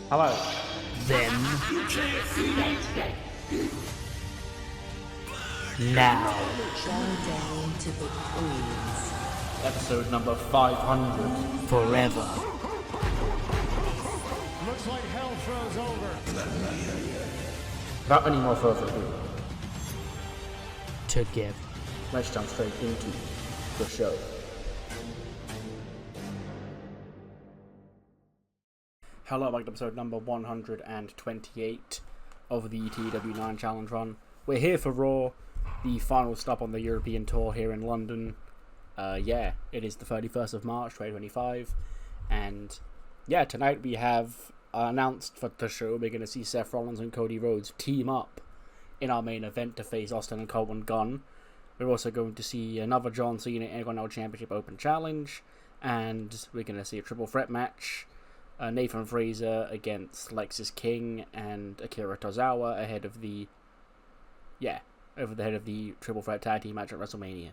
Hello. Then, now, Bow down to the queens. Episode number 500. forever. Looks like hell froze over. Without any more further ado, Together. let's jump straight into the show. Hello, welcome to episode number 128 of the TEW IX Challenge Run. We're here for Raw, the final stop on the European tour here in London. It is the 31st of March 2025, and tonight we have announced for the show we're going to see Seth Rollins and Cody Rhodes team up in our main event to face Austin and Corbin Gunn. We're also going to see another John Cena Intercontinental Championship Open Challenge, and we're going to see a triple threat match. Nathan Fraser against Lexis King and Akira Tozawa ahead of the triple threat tag team match at WrestleMania.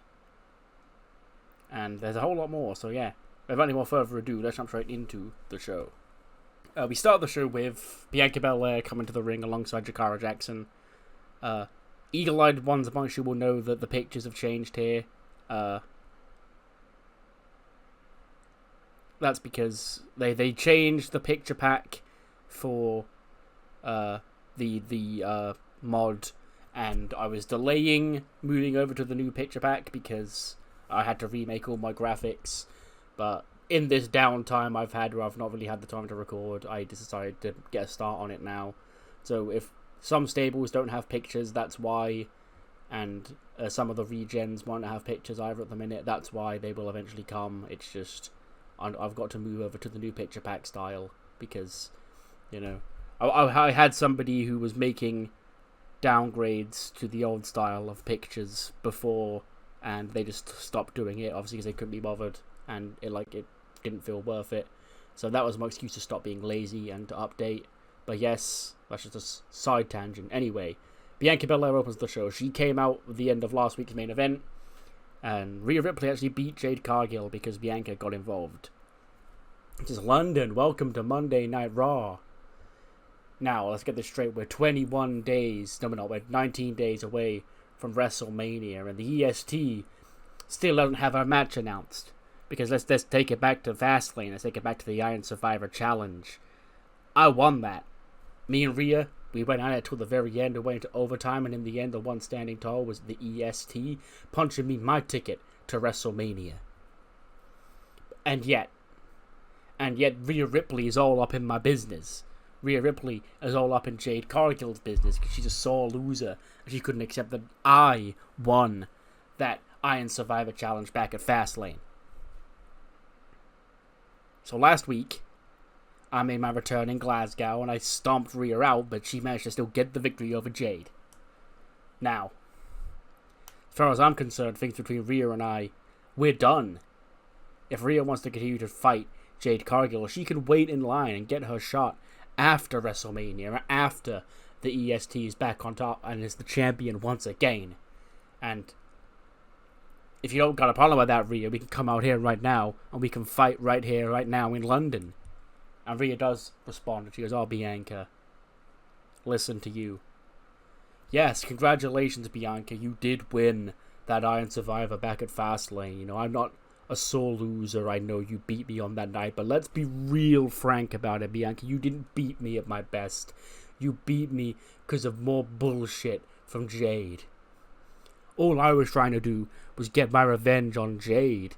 And there's a whole lot more, so without any more further ado, let's jump straight into the show. We start the show with Bianca Belair coming to the ring alongside Jakara Jackson. Eagle-eyed ones amongst you will know that the pictures have changed here. That's because they changed the picture pack for the mod, and I was delaying moving over to the new picture pack because I had to remake all my graphics. But in this downtime I've had where I've not really had the time to record, I decided to get a start on it now. So if some stables don't have pictures, that's why, and some of the regens won't have pictures either at the minute, that's why. They will eventually come. It's just I've got to move over to the new picture pack style because, I had somebody who was making downgrades to the old style of pictures before, and they just stopped doing it, obviously because they couldn't be bothered, and it didn't feel worth it. So that was my excuse to stop being lazy and to update. But yes, that's just a side tangent. Anyway, Bianca Belair opens the show. She came out at the end of last week's main event, and Rhea Ripley actually beat Jade Cargill because Bianca got involved. This is London. Welcome to Monday Night Raw. Now, let's get this straight. We're 19 days away from WrestleMania, and the EST still doesn't have a match announced. Because let's take it back to Fastlane. Let's take it back to the Iron Survivor Challenge. I won that. Me and Rhea, we went at it till the very end. We went into overtime, and in the end, the one standing tall was the EST, punching me my ticket to WrestleMania. And yet, Rhea Ripley is all up in my business. Rhea Ripley is all up in Jade Cargill's business because she's a sore loser. She couldn't accept that I won that Iron Survivor Challenge back at Fastlane. So last week, I made my return in Glasgow and I stomped Rhea out, but she managed to still get the victory over Jade. Now, as far as I'm concerned, things between Rhea and I, we're done. If Rhea wants to continue to fight Jade Cargill, she can wait in line and get her shot after WrestleMania, after the EST is back on top and is the champion once again. And if you don't got a problem with that, Rhea, we can come out here right now and we can fight right here, right now in London. And Rhea does respond. She goes, "Oh, Bianca, listen to you. Yes, congratulations, Bianca. You did win that Iron Survivor back at Fastlane. I'm not a sore loser. I know you beat me on that night, but let's be real frank about it, Bianca. You didn't beat me at my best. You beat me because of more bullshit from Jade. All I was trying to do was get my revenge on Jade,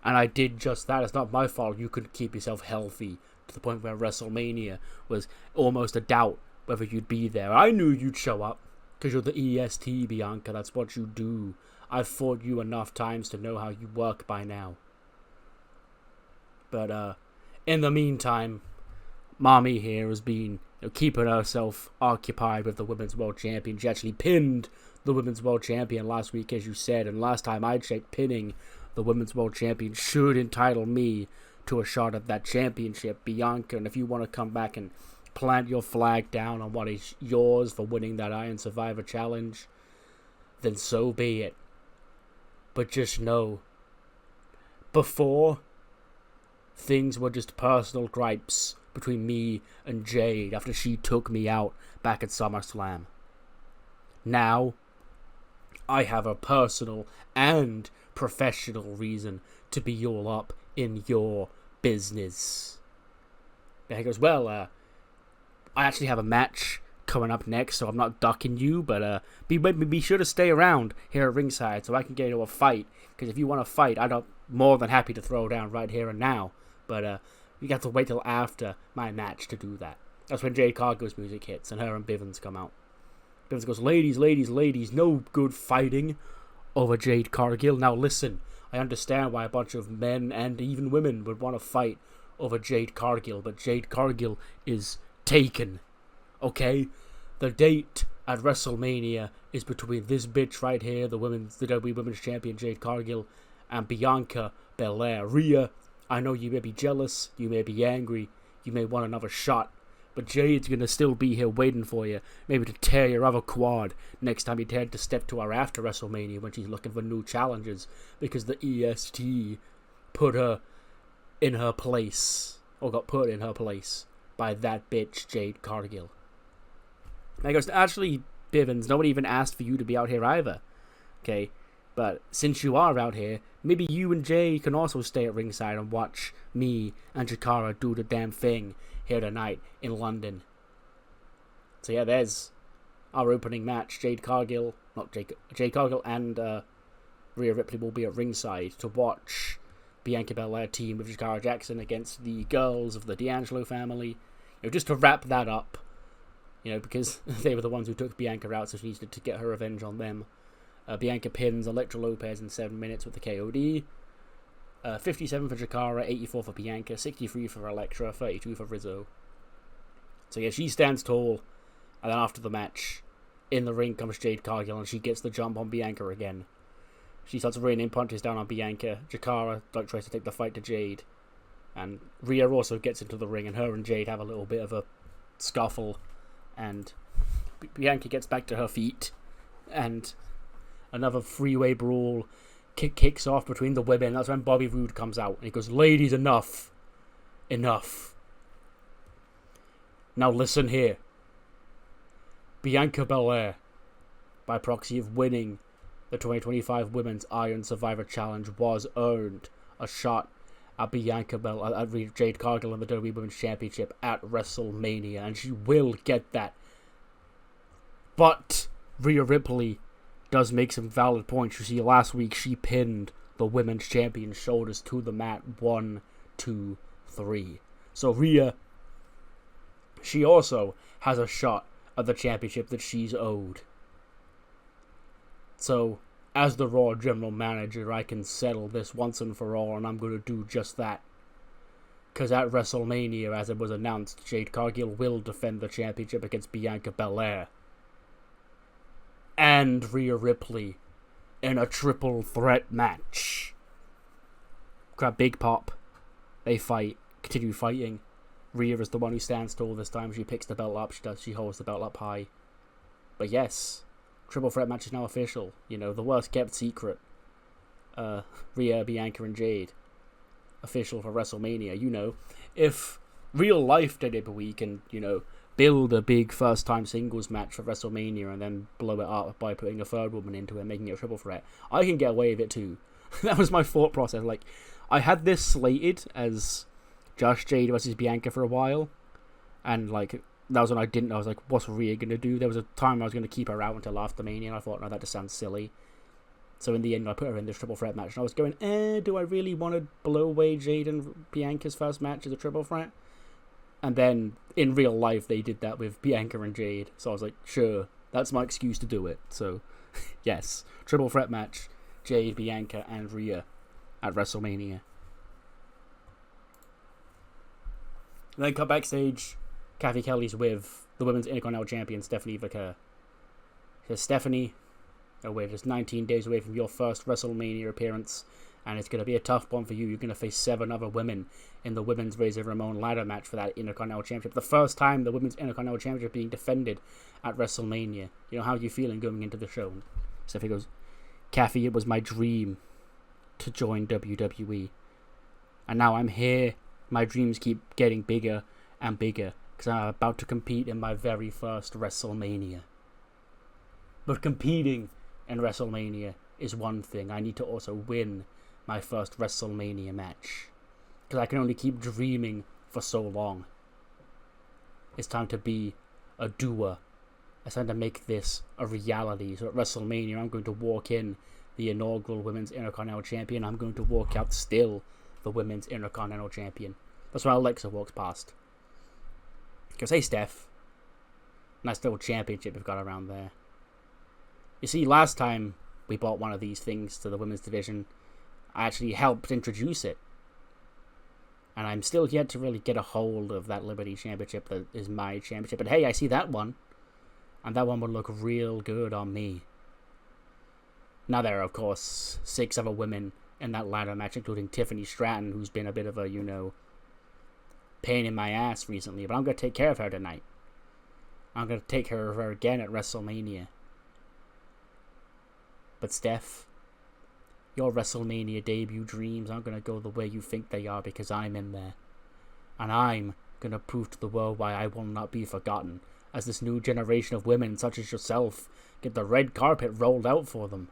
and I did just that. It's not my fault you couldn't keep yourself healthy to the point where WrestleMania was almost a doubt whether you'd be there. I knew you'd show up because you're the EST, Bianca. That's what you do. I've fought you enough times to know how you work by now. But in the meantime, Mommy here has been keeping herself occupied with the Women's World Champion. She actually pinned the Women's World Champion last week, as you said, and last time I checked, pinning the Women's World Champion should entitle me to a shot at that championship, Bianca. And if you want to come back and plant your flag down on what is yours for winning that Iron Survivor Challenge, then so be it. But just know, before things were just personal gripes between me and Jade after she took me out back at SummerSlam. Now, I have a personal and professional reason to be all up in your business. And he goes, well, I actually have a match coming up next, so I'm not ducking you, but be sure to stay around here at ringside so I can get into a fight, because if you want to fight, I'm more than happy to throw down right here and now, but you have to wait till after my match to do that. That's when Jade Cargill's music hits and her and Bivens come out. Bivens goes, ladies, no good fighting over Jade Cargill. Now listen, I understand why a bunch of men and even women would want to fight over Jade Cargill, but Jade Cargill is taken. Okay? The date at WrestleMania is between this bitch right here, the WWE Women's Champion Jade Cargill, and Bianca Belair. Rhea, I know you may be jealous, you may be angry, you may want another shot, but Jade's gonna still be here waiting for you, maybe to tear your other quad next time you dare to step to her after WrestleMania when she's looking for new challenges, because the EST put her in her place, or got put in her place by that bitch Jade Cargill. And he goes, actually, Bivens, nobody even asked for you to be out here either. Okay, but since you are out here, maybe you and Jay can also stay at ringside and watch me and Jakara do the damn thing here tonight in London. So yeah, there's our opening match. Jade Cargill and Rhea Ripley will be at ringside to watch Bianca Belair team with Jakara Jackson against the girls of the D'Angelo family. Just to wrap that up, because they were the ones who took Bianca out, so she needed to get her revenge on them. Bianca pins Elektra Lopez in 7 minutes with the KOD. 57 for Jakara, 84 for Bianca, 63 for Elektra, 32 for Rizzo. So yeah, she stands tall, and then after the match, in the ring comes Jade Cargill, and she gets the jump on Bianca again. She starts raining punches down on Bianca. Jakara tries to take the fight to Jade, and Rhea also gets into the ring, and her and Jade have a little bit of a scuffle, and Bianca gets back to her feet, and another freeway brawl kicks off between the women. That's when Bobby Roode comes out, and he goes, ladies, enough. Now listen here. Bianca Belair, by proxy of winning the 2025 Women's Iron Survivor Challenge, was earned a shot at Jade Cargill in the WWE Women's Championship at WrestleMania, and she will get that. But Rhea Ripley does make some valid points. You see, last week she pinned the Women's Champion's shoulders to the mat 1, 2, 3. So Rhea, she also has a shot at the championship that she's owed. So, as the Raw General Manager, I can settle this once and for all, and I'm going to do just that. Because at WrestleMania, as it was announced, Jade Cargill will defend the championship against Bianca Belair and Rhea Ripley in a triple threat match. Grab big pop. They fight. Continue fighting. Rhea is the one who stands tall this time. She picks the belt up. She holds the belt up high. But yes, triple threat match is now official. The worst kept secret. Rhea, Bianca, and Jade. Official for WrestleMania. If real life WWE can, build a big first time singles match for WrestleMania and then blow it up by putting a third woman into it, making it a triple threat, I can get away with it too. That was my thought process. I had this slated as just Jade versus Bianca for a while, and that was when I didn't know. I was like, what's Rhea gonna do? There was a time I was gonna keep her out until after Mania, and I thought, no, that just sounds silly. So in the end, I put her in this triple threat match, and I was going, do I really want to blow away Jade and Bianca's first match as a triple threat? And then, in real life, they did that with Bianca and Jade. So I was like, sure, that's my excuse to do it. So, yes, triple threat match, Jade, Bianca, and Rhea at WrestleMania. And then cut backstage, Kathy Kelly's with the Women's Intercontinental Champion, Stephanie Vaquer. Says, Stephanie, we're just 19 days away from your first WrestleMania appearance, and it's going to be a tough one for you. You're going to face 7 other women in the Women's Razor Ramon ladder match for that Intercontinental Championship. The first time the Women's Intercontinental Championship being defended at WrestleMania. How are you feeling going into the show? Stephanie goes, Kathy, it was my dream to join WWE. And now I'm here my dreams keep getting bigger and bigger, because I'm about to compete in my very first WrestleMania. But competing in WrestleMania is one thing. I need to also win my first WrestleMania match, because I can only keep dreaming for so long. It's time to be a doer. It's time to make this a reality. So at WrestleMania, I'm going to walk in the inaugural Women's Intercontinental Champion. I'm going to walk out still the Women's Intercontinental Champion. That's why Alexa walks past. Goes, hey Steph. Nice little championship we've got around there. You see, last time we bought one of these things to the women's division, I actually helped introduce it. And I'm still yet to really get a hold of that Liberty Championship that is my championship. But hey, I see that one. And that one would look real good on me. Now there are, of course, 6 other women in that ladder match, including Tiffany Stratton, who's been a bit of a, pain in my ass recently. But I'm going to take care of her tonight. I'm going to take care of her again at WrestleMania. But Steph, your WrestleMania debut dreams aren't going to go the way you think they are, because I'm in there. And I'm going to prove to the world why I will not be forgotten, as this new generation of women such as yourself get the red carpet rolled out for them.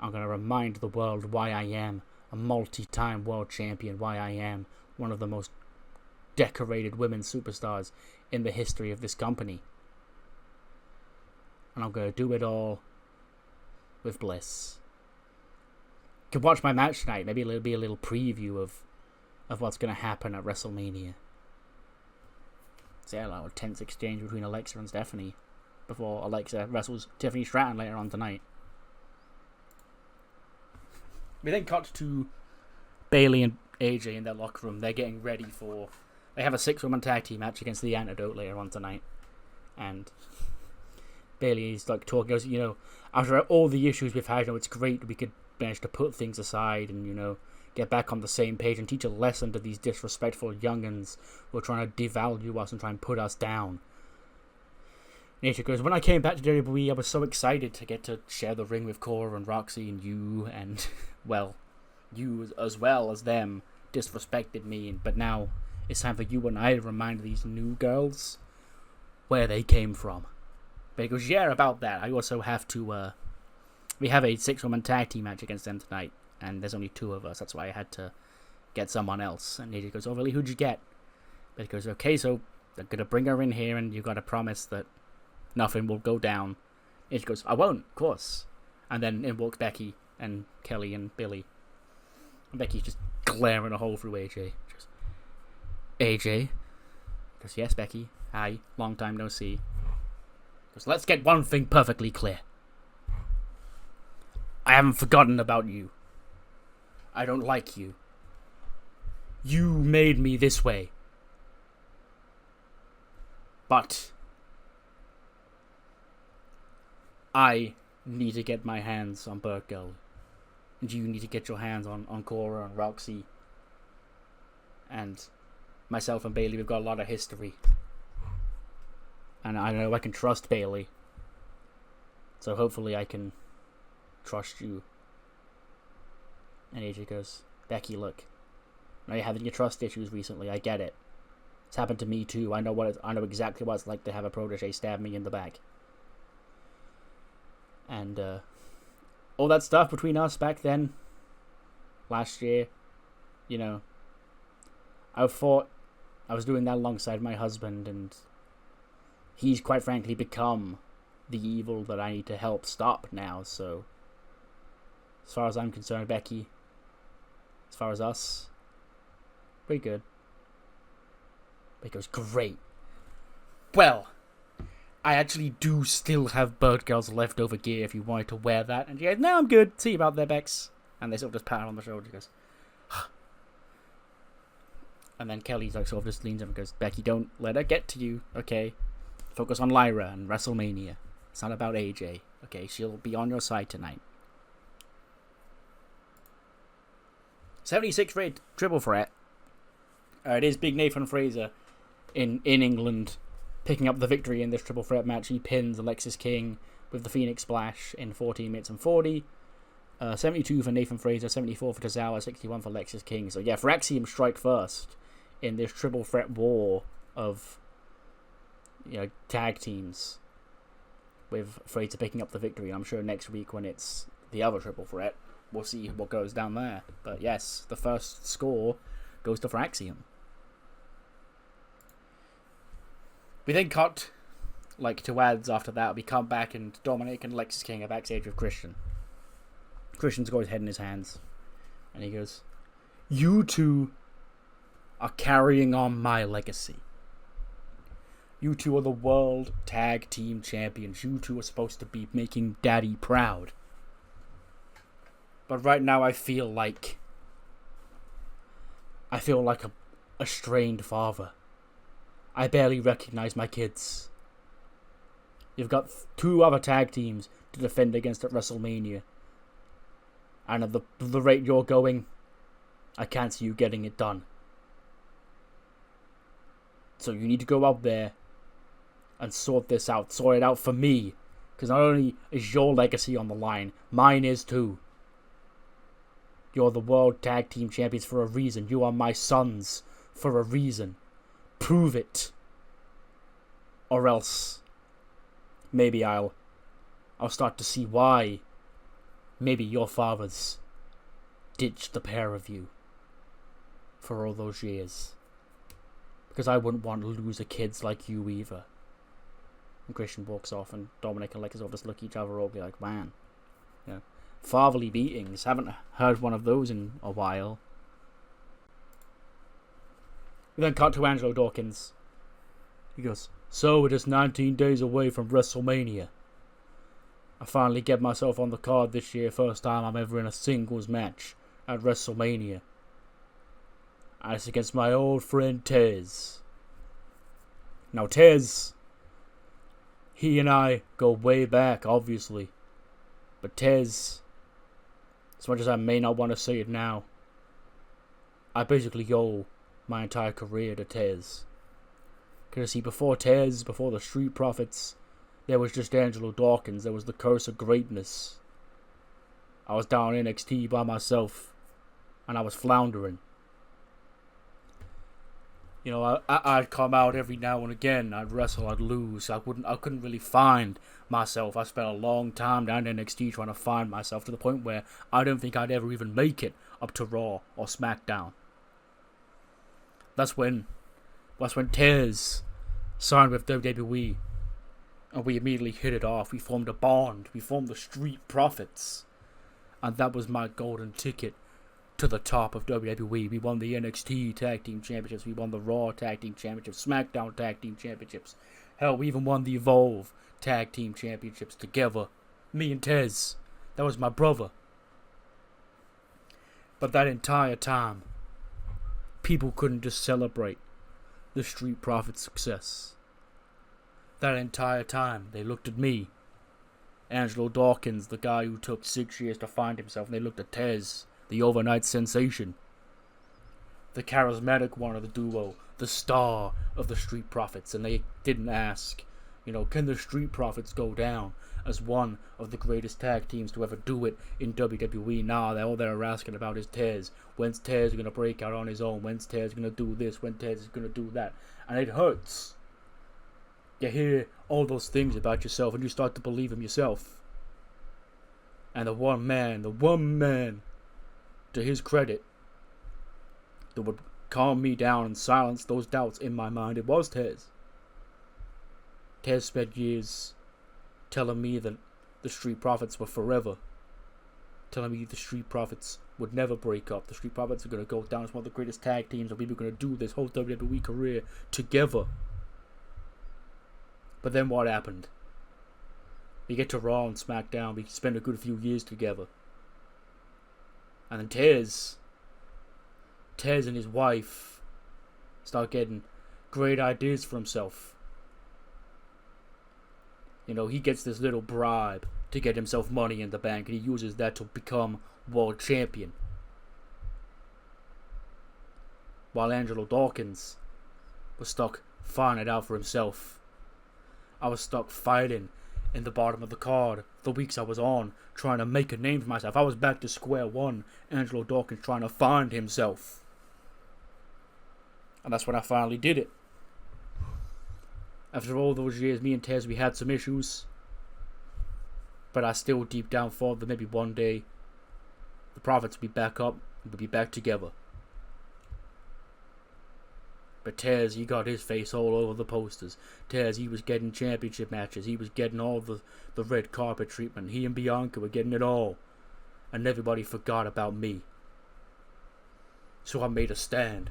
I'm going to remind the world why I am a multi-time world champion, why I am one of the most decorated women superstars in the history of this company. And I'm going to do it all with bliss. You can watch my match tonight. Maybe it'll be a little preview of what's going to happen at WrestleMania. So yeah, a little tense exchange between Alexa and Stephanie before Alexa wrestles Tiffany Stratton later on tonight. We then cut to Bayley and AJ in their locker room. They're getting ready for... They have a 6-woman tag team match against the Antidote later on tonight. And Bayley's like talking, goes, after all the issues we've had, it's great we could manage to put things aside and, get back on the same page and teach a lesson to these disrespectful youngins who are trying to devalue us and try and put us down. Nature goes, when I came back to WWE, I was so excited to get to share the ring with Cora and Roxy, and you and, well, you as well as them disrespected me, but now it's time for you and I to remind these new girls where they came from. But he goes, yeah, about that. I also have to, we have a 6-woman tag team match against them tonight, and there's only 2 of us. That's why I had to get someone else. And AJ goes, oh, really? Who'd you get? But he goes, okay, so they're going to bring her in here, and you got to promise that nothing will go down. AJ goes, I won't, of course. And then in walks Becky and Kelly and Billy. And Becky's just glaring a hole through AJ. She goes, AJ? Goes, yes, Becky. Hi. Long time no see. Goes, let's get one thing perfectly clear. I haven't forgotten about you. I don't like you. You made me this way. But I need to get my hands on Burtgirl. And you need to get your hands on Cora and Roxy. And myself and Bayley, we've got a lot of history. And I know I can trust Bayley. So hopefully I can trust you. And AJ goes, Becky, look. I know you're having your trust issues recently. I get it. It's happened to me too. I know exactly what it's like to have a protege stab me in the back. And all that stuff between us back then, last year, I thought I was doing that alongside my husband, and he's quite frankly become the evil that I need to help stop now. So as far as I'm concerned, Becky, as far as us, pretty good. But he goes, great. Well, I actually do still have Birdgirl's leftover gear if you wanted to wear that. And she goes, no, I'm good. See you about there, Bex. And they sort of just pat her on the shoulder. She goes, and then Kelly's like sort of just leans over and goes, Becky, don't let her get to you, okay? Focus on Lyra and WrestleMania. It's not about AJ, okay? She'll be on your side tonight. 76 rate triple threat. It is Big Nathan Fraser in England picking up the victory in this triple threat match. He pins Lexis King with the Phoenix Splash in 14 minutes and 40. 72 for Nathan Fraser, 74 for Tozawa, 61 for Lexis King. So yeah, Phyrexium strike first in this triple threat war of tag teams, with Fraser picking up the victory. I'm sure next week when it's the other triple threat, we'll see what goes down there. But yes, the first score goes to Phyrexium. We then cut to ads after that. We come back and Dominic and Lexis King are backstage with Christian. Christian's got his head in his hands. And he goes, "You two are carrying on my legacy. You two are the World Tag Team Champions. You two are supposed to be making Daddy proud. But right now I feel like a strained father. I barely recognize my kids. You've got 2 other tag teams to defend against at WrestleMania. And at the rate you're going, I can't see you getting it done. So you need to go out there and sort this out. Sort it out for me. Because not only is your legacy on the line, mine is too. You're the World Tag Team Champions for a reason. You are my sons for a reason. Prove it. Or else maybe I'll start to see why maybe your fathers ditched the pair of you for all those years. Because I wouldn't want loser kids like you either." And Christian walks off, and Dominic and Lexis all just look at each other, all be like, "Man, fatherly beatings. Haven't heard one of those in a while." We then cut to Angelo Dawkins. He goes, "So it is 19 days away from WrestleMania. I finally get myself on the card this year. First time I'm ever in a singles match at WrestleMania. And it's against my old friend Tez. Now Tez, he and I go way back, obviously. But Tez, as much as I may not want to say it now, I basically owe my entire career to Tez. Because see, before Tez, before the Street Profits, there was just Angelo Dawkins. There was the curse of greatness. I was down in NXT by myself, and I was floundering. I'd come out every now and again. I'd wrestle, I'd lose. I couldn't really find myself. I spent a long time down in NXT trying to find myself, to the point where I don't think I'd ever even make it up to Raw or SmackDown. That's when Tez signed with WWE, and we immediately hit it off. We formed a bond. We formed the Street Profits, and that was my golden ticket to the top of WWE. We won the NXT Tag Team Championships. We won the Raw Tag Team Championships, SmackDown Tag Team Championships. Hell, we even won the Evolve Tag Team Championships together. Me and Tez. That was my brother. But that entire time, people couldn't just celebrate the Street Profits' success. That entire time, they looked at me, Angelo Dawkins, the guy who took 6 years to find himself, and they looked at Tez, the overnight sensation, the charismatic one of the duo, the star of the Street Profits, and they didn't ask, can the Street Profits go down as one of the greatest tag teams to ever do it in WWE? Nah, all they're asking about is Tez. When's Tez going to break out on his own? When's Tez going to do this? When Tez is going to do that? And it hurts. You hear all those things about yourself, and you start to believe them yourself. And the one man, to his credit, that would calm me down and silence those doubts in my mind, it was Tez. Tez spent years telling me that the Street Profits were forever. Telling me the Street Profits would never break up. The Street Profits are going to go down as one of the greatest tag teams, and we were going to do this whole WWE career together. But then what happened? We get to Raw and SmackDown. We spend a good few years together. And then Tez and his wife start getting great ideas for himself. He gets this little bribe to get himself money in the bank, and he uses that to become world champion. While Angelo Dawkins was stuck finding it out for himself. I was stuck fighting in the bottom of the card, the weeks I was on, trying to make a name for myself. I was back to square one. Angelo Dawkins trying to find himself. And that's when I finally did it. After all those years, me and Tez, we had some issues. But I still deep down thought that maybe one day the Prophets would be back up and we'd be back together. But Tez, he got his face all over the posters. Tez, he was getting championship matches. He was getting all the red carpet treatment. He and Bianca were getting it all. And everybody forgot about me. So I made a stand.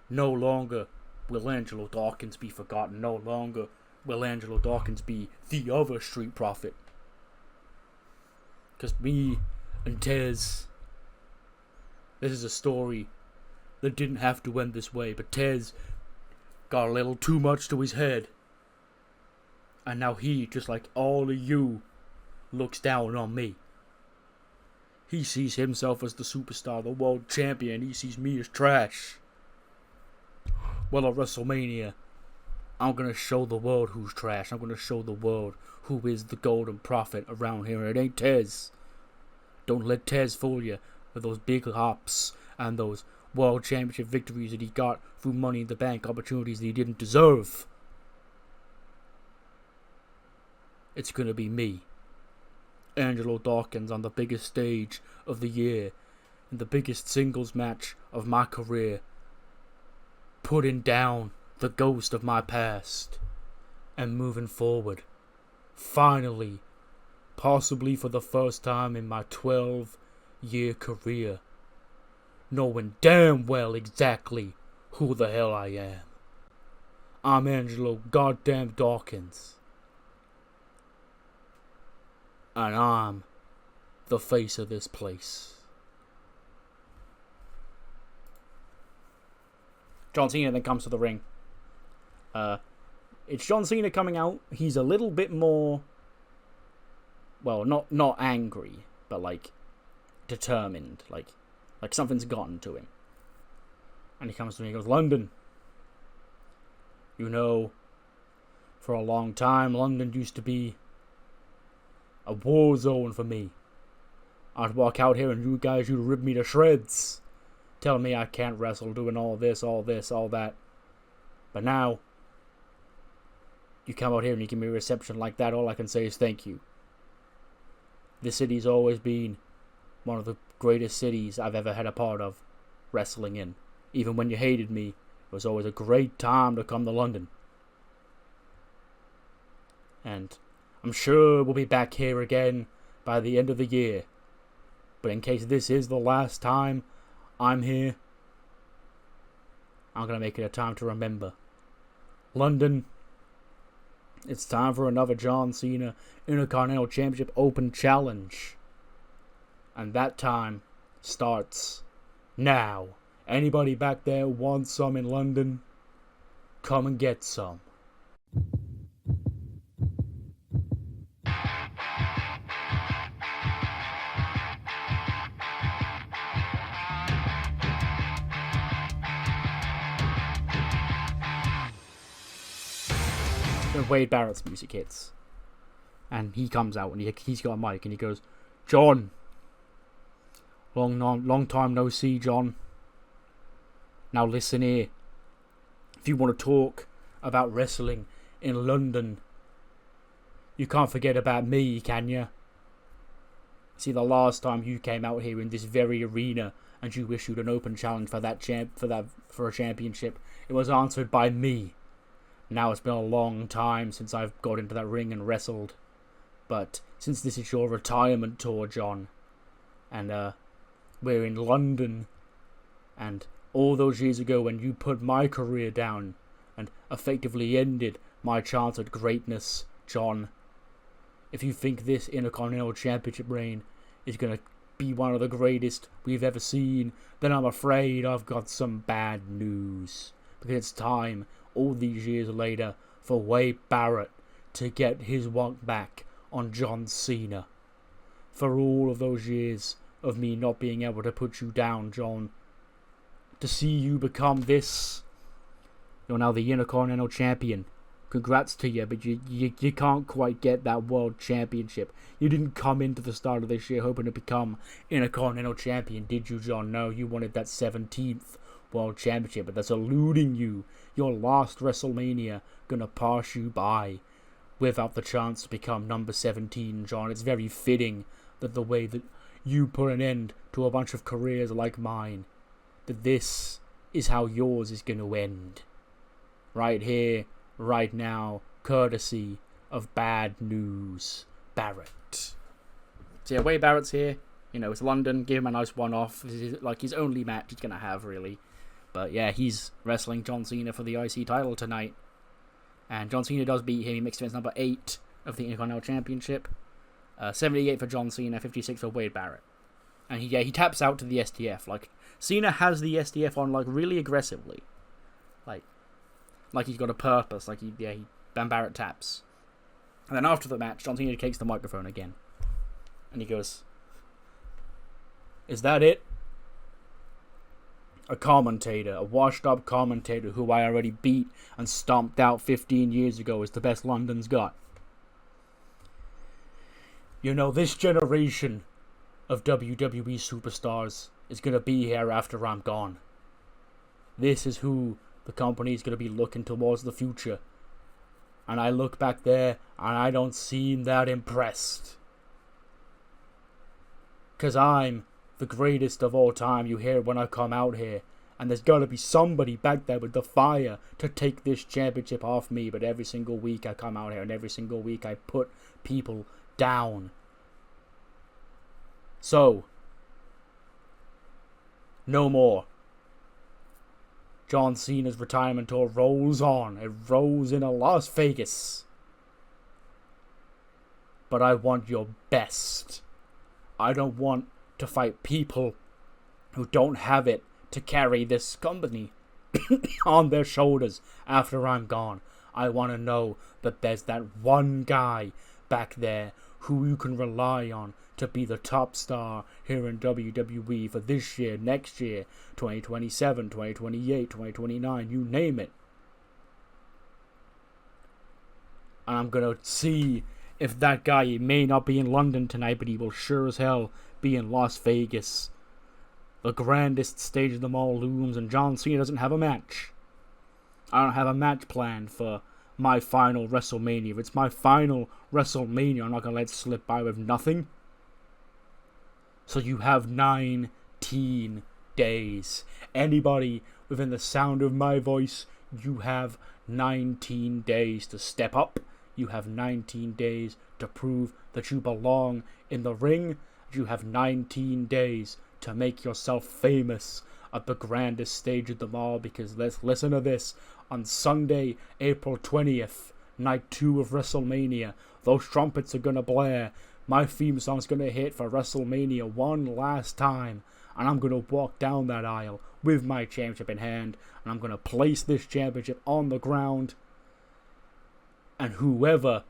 No longer will Angelo Dawkins be forgotten. No longer will Angelo Dawkins be the other Street Profit. Because me and Tez, this is a story that didn't have to end this way, but Tez got a little too much to his head. And now he, just like all of you, looks down on me. He sees himself as the superstar, the world champion. He sees me as trash. Well, at WrestleMania, I'm going to show the world who's trash. I'm going to show the world who is the golden prophet around here. It ain't Tez. Don't let Tez fool you with those big hops and those world championship victories that he got through Money in the Bank opportunities that he didn't deserve. It's going to be me, Angelo Dawkins, on the biggest stage of the year, in the biggest singles match of my career, putting down the ghost of my past and moving forward. Finally, possibly for the first time in my 12-year career, knowing damn well exactly who the hell I am. I'm Angelo goddamn Dawkins. And I'm the face of this place. John Cena then comes to the ring. It's John Cena coming out. He's a little bit more, well, not angry, but like determined. Like something's gotten to him. And he comes to me and goes, London. You know, for a long time, London used to be a war zone for me. I'd walk out here and you guys, you'd rip me to shreds. Telling me I can't wrestle, doing all this, all that. But now, you come out here and you give me a reception like that, all I can say is thank you. This city's always been one of the greatest cities I've ever had a part of wrestling in. Even when you hated me, it was always a great time to come to London. And I'm sure we'll be back here again by the end of the year. But in case this is the last time I'm here, I'm going to make it a time to remember. London, it's time for another John Cena Intercontinental Championship Open Challenge. And that time starts now. Anybody back there wants some in London? Come and get some. Then Wade Barrett's music hits. And he comes out and he's got a mic and he goes, John. Long time no see, John. Now listen here. If you want to talk about wrestling in London, you can't forget about me, can you? See, the last time you came out here in this very arena and you issued an open challenge for a championship, it was answered by me. Now it's been a long time since I've got into that ring and wrestled. But since this is your retirement tour, John, and we're in London, and all those years ago when you put my career down and effectively ended my chance at greatness, John, if you think this Intercontinental Championship reign is going to be one of the greatest we've ever seen, then I'm afraid I've got some bad news. Because it's time, all these years later, for Wade Barrett to get his walk back on John Cena. For all of those years of me not being able to put you down, John, to see you become this, you're now the Intercontinental Champion. congrats to you, but you can't quite get that world championship. You didn't come into the start of this year hoping to become Intercontinental Champion, did you, John? No, you wanted that 17th world championship, but that's eluding you. Your last WrestleMania gonna pass you by without the chance to become number 17, John. It's very fitting that the way that you put an end to a bunch of careers like mine, that this is how yours is gonna end. Right here, right now, courtesy of Bad News Barrett. So yeah, Wade Barrett's here. You know, it's London. Give him a nice one-off. This is like his only match he's gonna have, really. But yeah, he's wrestling John Cena for the IC title tonight. And John Cena does beat him. He makes events number 8 of the Intercontinental Championship. 78 for John Cena, 56 for Wade Barrett. And he taps out to the STF. Like, Cena has the STF on, like, really aggressively. Like he's got a purpose. Like, Bam Barrett taps. And then after the match, John Cena takes the microphone again. And he goes, "Is that it? A commentator, a washed-up commentator who I already beat and stomped out 15 years ago is the best London's got. You know, this generation of WWE superstars is going to be here after I'm gone. This is who the company is going to be looking towards the future. And I look back there and I don't seem that impressed. 'Cause I'm the greatest of all time, you hear when I come out here. And there's got to be somebody back there with the fire to take this championship off me. But every single week I come out here and every single week I put people down. So, no more. John Cena's retirement tour rolls on. It rolls into Las Vegas. But I want your best. I don't want to fight people who don't have it to carry this company on their shoulders after I'm gone. I want to know that there's that one guy back there who you can rely on to be the top star here in WWE for this year, next year, 2027, 2028, 2029, you name it. And I'm going to see if that guy, he may not be in London tonight, but he will sure as hell be in Las Vegas. The grandest stage of them all looms, and John Cena doesn't have a match. I don't have a match planned for my final WrestleMania. If it's my final WrestleMania, I'm not going to let it slip by with nothing. So you have 19 days. Anybody within the sound of my voice, you have 19 days to step up. You have 19 days to prove that you belong in the ring. You have 19 days to make yourself famous at the grandest stage of them all, because let's listen to this. On Sunday, April 20th, night 2 of WrestleMania, those trumpets are gonna blare. My theme song's gonna hit for WrestleMania one last time, and I'm gonna walk down that aisle with my championship in hand, and I'm gonna place this championship on the ground, and whoever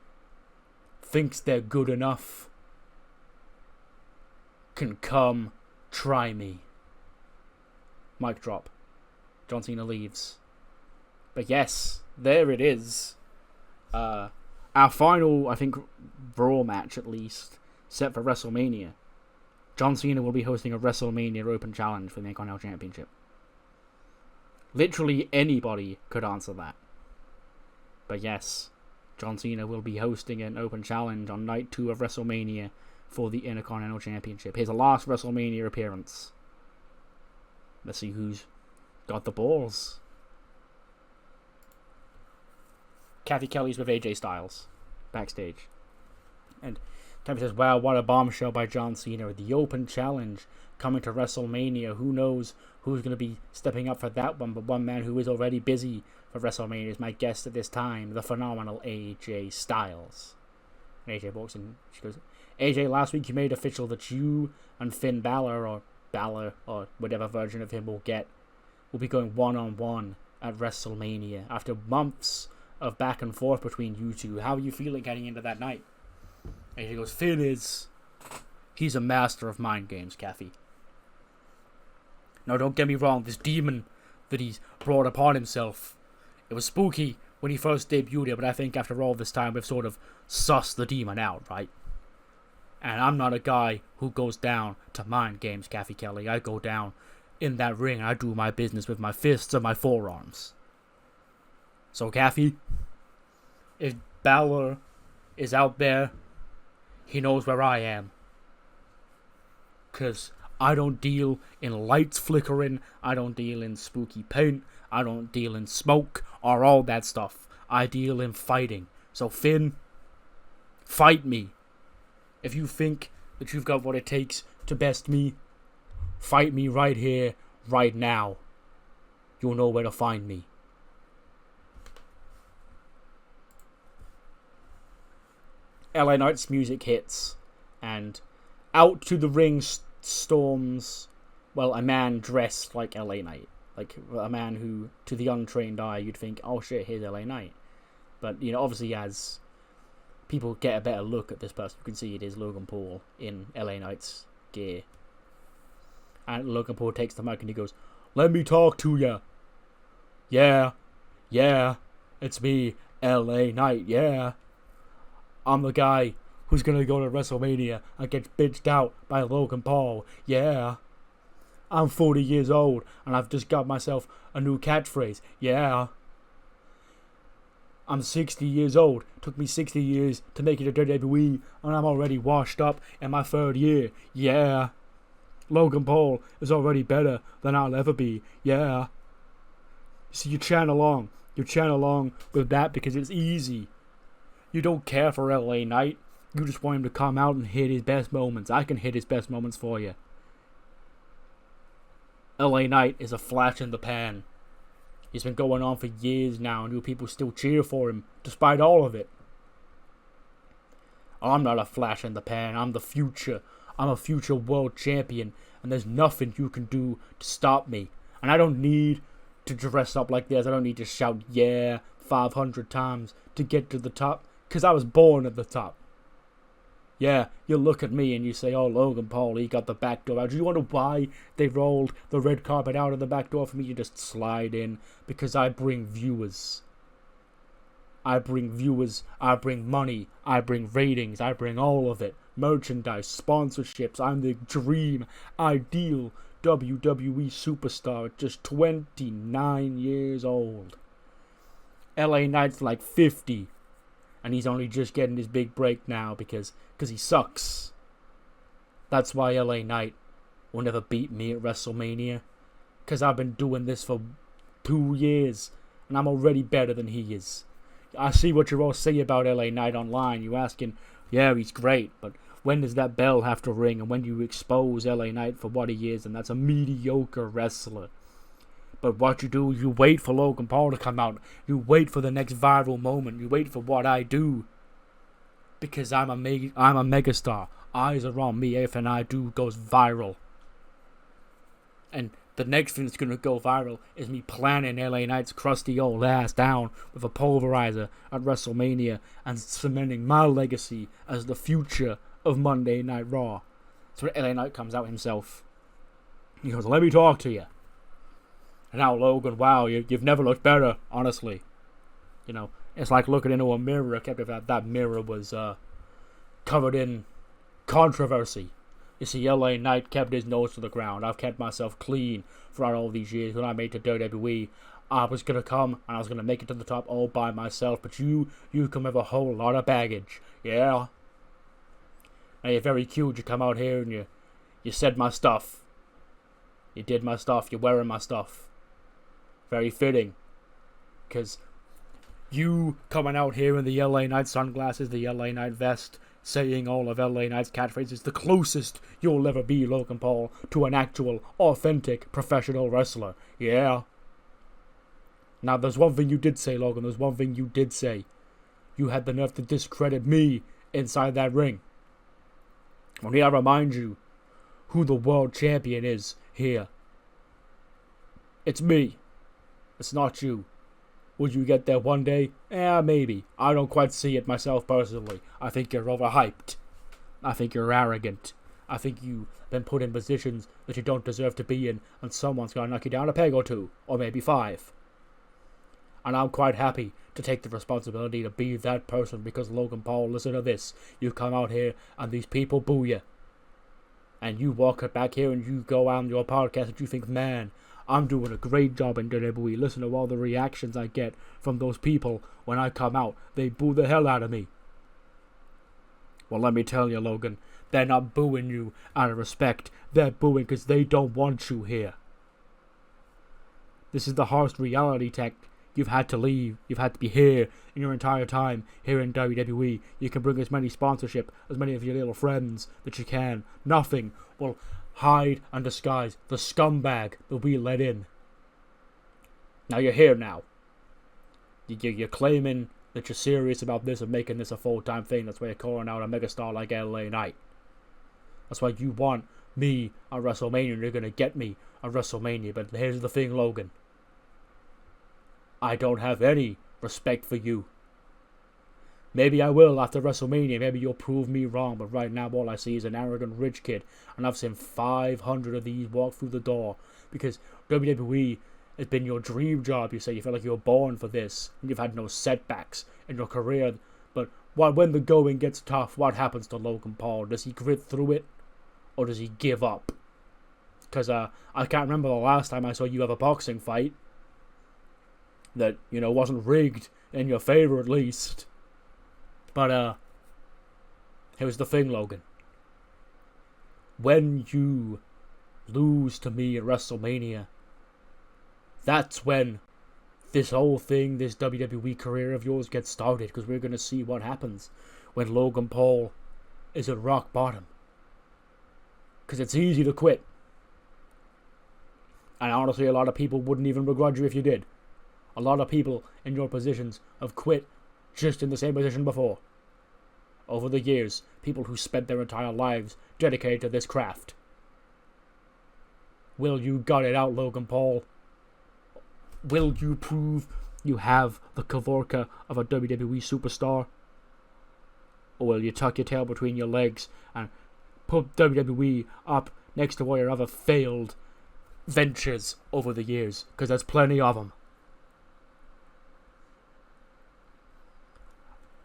thinks they're good enough can come try me. Mic drop. John Cena leaves. But yes, there it is. Our final, I think, Raw match at least, set for WrestleMania. John Cena will be hosting a WrestleMania Open Challenge for the Intercontinental Championship. Literally anybody could answer that. But yes, John Cena will be hosting an Open Challenge on night 2 of WrestleMania for the Intercontinental Championship. His last WrestleMania appearance. Let's see who's got the balls. Kathy Kelly's with AJ Styles backstage. And Kathy says, wow, what a bombshell by John Cena. The Open Challenge coming to WrestleMania. Who knows who's going to be stepping up for that one, but one man who is already busy for WrestleMania is my guest at this time, the phenomenal AJ Styles. And AJ walks in, she goes, AJ, last week you made official that you and Finn Balor, or whatever version of him we'll get, will be going one-on-one at WrestleMania after months of back and forth between you two. How are you feeling heading into that night? And he goes, he's a master of mind games, Kathy. Now don't get me wrong, this demon that he's brought upon himself, it was spooky when he first debuted it, but I think after all this time we've sort of sussed the demon out, right? And I'm not a guy who goes down to mind games, Kathy Kelly. I go down in that ring and I do my business with my fists and my forearms. So, Kathy, if Balor is out there, he knows where I am. 'Cause I don't deal in lights flickering, I don't deal in spooky paint, I don't deal in smoke or all that stuff. I deal in fighting. So, Finn, fight me. If you think that you've got what it takes to best me, fight me right here, right now. You'll know where to find me. LA Knight's music hits, and out to the ring storms, well, a man dressed like LA Knight. Like, a man who, to the untrained eye, you'd think, oh shit, here's LA Knight. But, obviously as people get a better look at this person, you can see it is Logan Paul in LA Knight's gear. And Logan Paul takes the mic and he goes, "Let me talk to ya. Yeah, it's me, LA Knight, yeah. I'm the guy who's gonna go to WrestleMania and get bitched out by Logan Paul, yeah. I'm 40 years old and I've just got myself a new catchphrase, yeah. I'm 60 years old. Took me 60 years to make it to WWE, and I'm already washed up in my 3rd year. Yeah. Logan Paul is already better than I'll ever be. Yeah. So you chant along. You chant along with that because it's easy. You don't care for LA Knight. You just want him to come out and hit his best moments. I can hit his best moments for you. LA Knight is a flash in the pan. He's been going on for years now, and people still cheer for him, despite all of it. I'm not a flash in the pan. I'm the future. I'm a future world champion, and there's nothing you can do to stop me. And I don't need to dress up like this. I don't need to shout, yeah, 500 times to get to the top, because I was born at the top. Yeah, you look at me and you say, oh, Logan Paul, he got the back door out. Do you wonder why they rolled the red carpet out of the back door for me to just slide in? Because I bring viewers. I bring viewers, I bring money, I bring ratings, I bring all of it. Merchandise, sponsorships, I'm the dream, ideal WWE superstar at just 29 years old. LA Knight's like 50. And he's only just getting his big break now because he sucks. That's why LA Knight will never beat me at WrestleMania. Because I've been doing this for 2 years. And I'm already better than he is. I see what you all say about LA Knight online. You're asking, yeah, he's great. But when does that bell have to ring? And when do you expose LA Knight for what he is? And that's a mediocre wrestler. But what you do, you wait for Logan Paul to come out. You wait for the next viral moment. You wait for what I do. Because I'm a megastar. Eyes are on me. Everything I do goes viral. And the next thing that's going to go viral is me planning LA Knight's crusty old ass down with a pulverizer at WrestleMania and cementing my legacy as the future of Monday Night Raw. So LA Knight comes out himself. He goes, let me talk to you. And now Logan, wow, you've never looked better, honestly. It's like looking into a mirror, except if that mirror was covered in controversy. You see, LA Knight kept his nose to the ground. I've kept myself clean throughout all these years. When I made it to WWE, I was going to come and I was going to make it to the top all by myself. But you come with a whole lot of baggage. Yeah. Now you're very cute. You come out here and you said my stuff. You did my stuff. You're wearing my stuff. Very fitting. Because you coming out here in the LA Knight sunglasses, the LA Knight vest, saying all of LA Knight's catchphrases, the closest you'll ever be, Logan Paul, to an actual, authentic, professional wrestler. Yeah. Now, there's one thing you did say, Logan. There's one thing you did say. You had the nerve to discredit me inside that ring. Well, may I remind you who the world champion is here. It's me. It's not you. Will you get there one day? Maybe. I don't quite see it myself personally. I think you're overhyped. I think you're arrogant. I think you've been put in positions that you don't deserve to be in, and someone's gonna knock you down a peg or two, or maybe 5. And I'm quite happy to take the responsibility to be that person because, Logan Paul, listen to this. You come out here and these people boo you. And you walk back here and you go on your podcast and you think, man, I'm doing a great job in WWE. Listen to all the reactions I get from those people when I come out. They boo the hell out of me. Well, let me tell you, Logan, they're not booing you out of respect. They're booing because they don't want you here. This is the harsh reality check. You've had to leave. You've had to be here in your entire time here in WWE. You can bring as many sponsorship, as many of your little friends that you can. Nothing will hide and disguise the scumbag that we let in. Now you're here now. You're claiming that you're serious about this and making this a full-time thing. That's why you're calling out a megastar like LA Knight. That's why you want me at WrestleMania and you're going to get me at WrestleMania. But here's the thing, Logan. I don't have any respect for you. Maybe I will after WrestleMania. Maybe you'll prove me wrong. But right now, all I see is an arrogant rich kid. And I've seen 500 of these walk through the door. Because WWE has been your dream job. You say you feel like you were born for this. And you've had no setbacks in your career. But when the going gets tough, what happens to Logan Paul? Does he grit through it? Or does he give up? Because I can't remember the last time I saw you have a boxing fight that, wasn't rigged in your favor at least. But, here's the thing, Logan. When you lose to me at WrestleMania, that's when this whole thing, this WWE career of yours gets started. Because we're going to see what happens when Logan Paul is at rock bottom. Because it's easy to quit. And honestly, a lot of people wouldn't even begrudge you if you did. A lot of people in your positions have quit just in the same position before. Over the years, people who spent their entire lives dedicated to this craft. Will you gut it out, Logan Paul? Will you prove you have the Kavorka of a WWE superstar? Or will you tuck your tail between your legs and put WWE up next to all your other failed ventures over the years? Because there's plenty of them.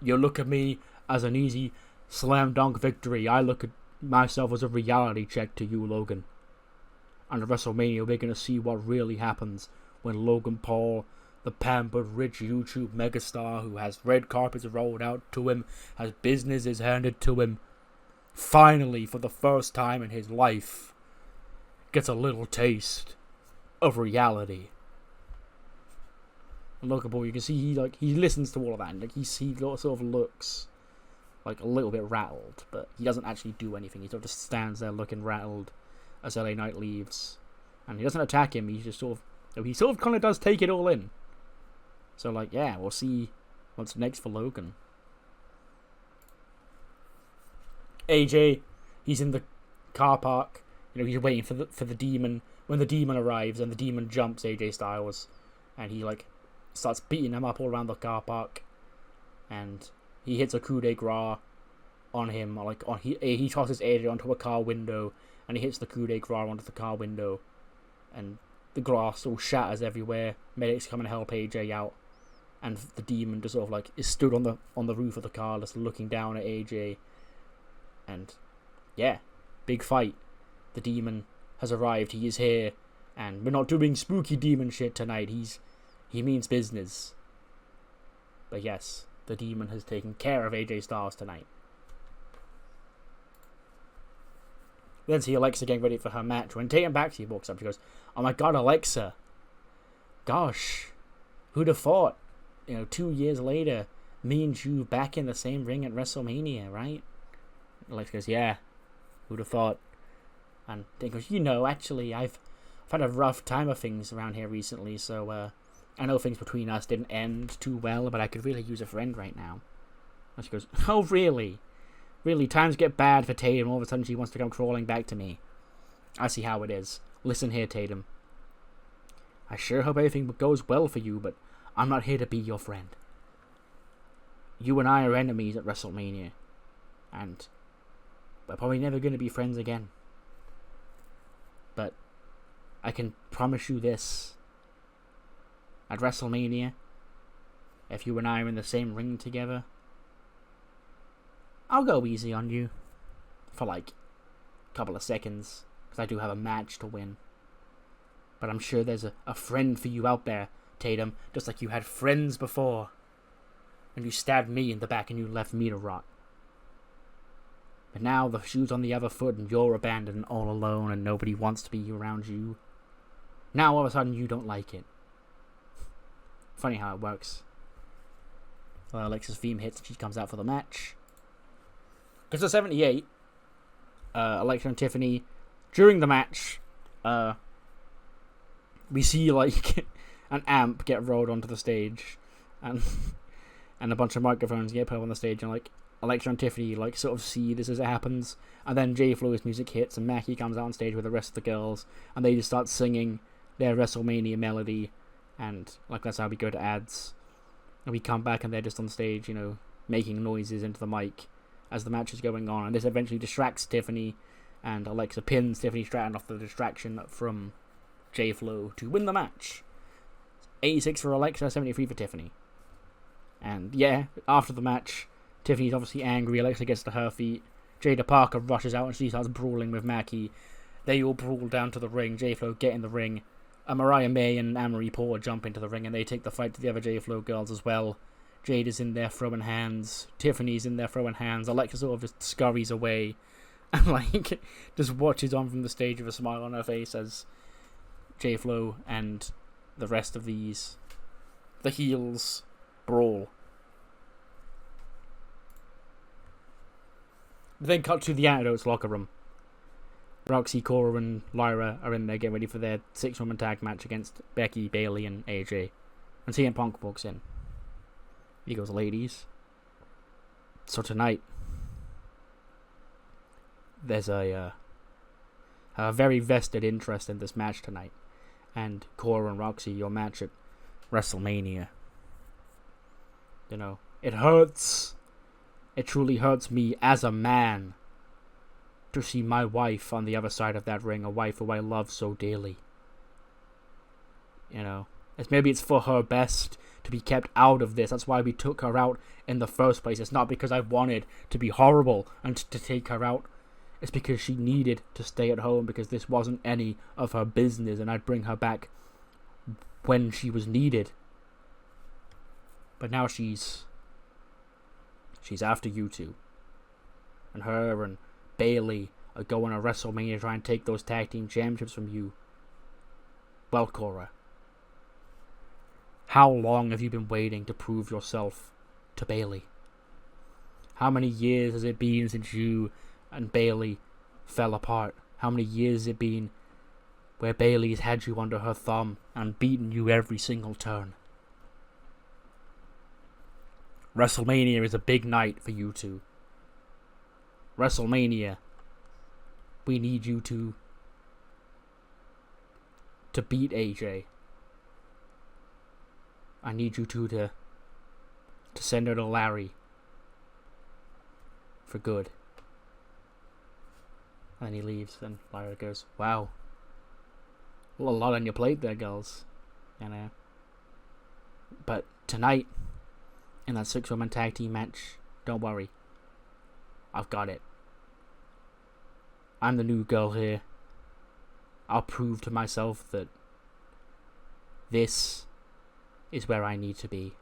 You look at me as an easy slam dunk victory. I look at myself as a reality check to you, Logan. And at WrestleMania, we're going to see what really happens when Logan Paul, the pampered, rich YouTube megastar who has red carpets rolled out to him, has businesses handed to him, finally, for the first time in his life, gets a little taste of reality. And Logan Paul, you can see he listens to all of that, and he sort of looks like a little bit rattled, but he doesn't actually do anything. He sort of just stands there looking rattled as LA Knight leaves, and he doesn't attack him. He just sort of kind of does take it all in. So we'll see what's next for Logan. AJ, he's in the car park. He's waiting for the demon. When the demon arrives, and the demon jumps AJ Styles, and he starts beating him up all around the car park, and he hits a coup de grace on him. He tosses AJ onto a car window, and he hits the coup de grace onto the car window, and the glass all shatters everywhere. Medics come and help AJ out, and the demon just sort of is stood on the roof of the car, just looking down at AJ. And yeah, big fight. The demon has arrived. He is here, and we're not doing spooky demon shit tonight. He means business. But yes, the demon has taken care of AJ Styles tonight. Then see Alexa getting ready for her match. When Tatum Baxter walks up, she goes, "Oh my god, Alexa. Gosh, who'd have thought? 2 years later, me and you back in the same ring at WrestleMania, right?" Alexa goes, "Yeah, who'd have thought?" And Tatum goes, actually, I've had a rough time of things around here recently, so I know things between us didn't end too well, but I could really use a friend right now. And she goes, "Oh, really? Really, times get bad for Tatum. All of a sudden she wants to come crawling back to me. I see how it is. Listen here, Tatum. I sure hope everything goes well for you, but I'm not here to be your friend. You and I are enemies at WrestleMania, and we're probably never going to be friends again. But I can promise you this. At WrestleMania, if you and I are in the same ring together, I'll go easy on you for like a couple of seconds, because I do have a match to win. But I'm sure there's a friend for you out there, Tatum, just like you had friends before. And you stabbed me in the back and you left me to rot. But now the shoe's on the other foot and you're abandoned and all alone and nobody wants to be around you. Now all of a sudden you don't like it. Funny how it works. Alexa's theme hits and she comes out for the match. Because at 78, Alexa and Tiffany, during the match, we see like an amp get rolled onto the stage, and a bunch of microphones get put on the stage, and like Alexa and Tiffany like sort of see this as it happens, and then Jay Flo's music hits, and Mackie comes out on stage with the rest of the girls, and they just start singing their WrestleMania melody, and like that's how we go to ads, and we come back and they're just on stage, making noises into the mic as the match is going on, and this eventually distracts Tiffany, and Alexa pins Tiffany Stratton off the distraction from Jay Flo to win the match. 86 for Alexa, 73 for Tiffany. And yeah, after the match, Tiffany's obviously angry. Alexa gets to her feet. Jada Parker rushes out and she starts brawling with Mackie. They all brawl down to the ring. Jay Flo get in the ring. Mariah May and Anne-Marie Poor jump into the ring and they take the fight to the other Jay Flo girls as well. Jade is in there throwing hands. Tiffany's in there throwing hands. Alexa sort of just scurries away and like just watches on from the stage with a smile on her face as Jay Flo and the rest of the heels brawl. We then cut to the Antidote's locker room. Roxy, Cora, and Lyra are in there getting ready for their 6-woman tag match against Becky, Bayley, and AJ. And CM Punk walks in. He goes, ladies. So tonight, there's a very vested interest in this match tonight. And Cora and Roxy, your match at WrestleMania. It hurts. It truly hurts me as a man to see my wife on the other side of that ring, a wife who I love so dearly. Maybe it's for her best to be kept out of this. That's why we took her out in the first place. It's not because I wanted to be horrible and to take her out. It's because she needed to stay at home because this wasn't any of her business and I'd bring her back when she was needed. But now she's after you two. And her and Bayley are going to WrestleMania to try and take those tag team championships from you. Well, Cora, how long have you been waiting to prove yourself to Bayley? How many years has it been since you and Bayley fell apart? How many years has it been where Bayley's had you under her thumb and beaten you every single turn? WrestleMania is a big night for you two. WrestleMania, we need you to beat AJ. I need you two to send her to Larry for good. And he leaves, and Lyra goes, wow. Well, a lot on your plate there, girls. But tonight, in that 6-woman tag team match, don't worry. I've got it. I'm the new girl here. I'll prove to myself that this is where I need to be.